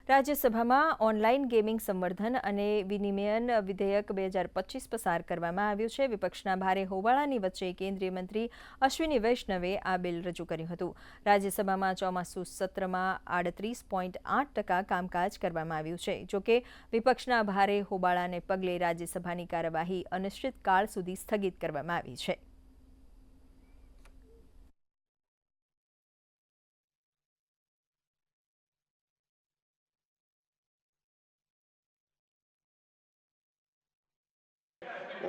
રાજ્યસભામાં online gaming સંવર્ધન અને વિનિમયન વિધેયક 2025 પસાર કરવામાં આવ્યું છે। વિપક્ષના ભારે હોબાળાની વચ્ચે કેન્દ્રીય મંત્રી અશ્વિની વૈષ્ણવે આ બિલ રજૂ કર્યું હતું। રાજ્યસભામાં ચોમાસુ સત્રમાં 38.8% કામકાજ કરવામાં આવ્યું છે। જોકે વિપક્ષના ભારે હોબાળાને પગલે રાજ્યસભાની કાર્યવાહી અનિશ્ચિતકાળ સુધી સ્થગિત કરવામાં આવી છે।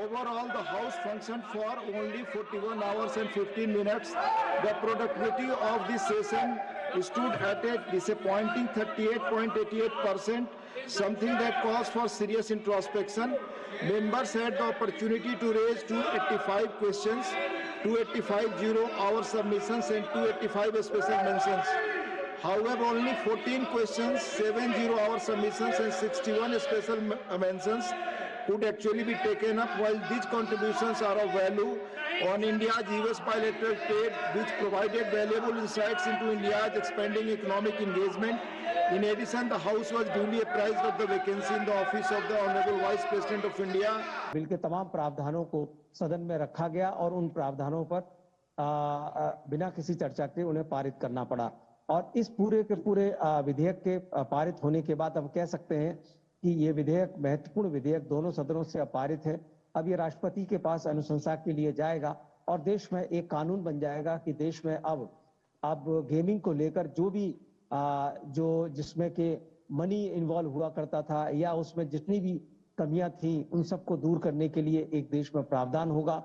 Overall, the House functioned for only 41 hours and 15 minutes. The productivity of this session stood at a disappointing 38.88%, something that calls for serious introspection. Members had the opportunity to raise 285 questions, 285 zero-hour submissions and 285 special mentions. However, only 14 questions, 7 zero-hour submissions and 61 special mentions could actually be taken up. While these contributions are of value on India's US bilateral trade, which provided valuable insights into India's expanding economic engagement. In addition, the House was duly apprised of the vacancy in the office of the Honorable Vice President of India. Bill के तमाम प्रावधानों को सदन में रखा गया और उन प्रावधानों पर बिना किसी चर्चा के उन्हें पारित करना पड़ा। और इस पूरे के पूरे विधेयक के पारित होने के बाद अब कह सकते हैं कि ये विधेयक महत्वपूर्ण विधेयक दोनों सदनों से पारित है। अब ये राष्ट्रपति के पास अनुशंसा के लिए जाएगा और देश में एक कानून बन जाएगा कि देश में अब गेमिंग को लेकर जो भी जिसमें के मनी इन्वॉल्व हुआ करता था या उसमें जितनी भी कमियां थी उन सबको दूर करने के लिए एक देश में प्रावधान होगा।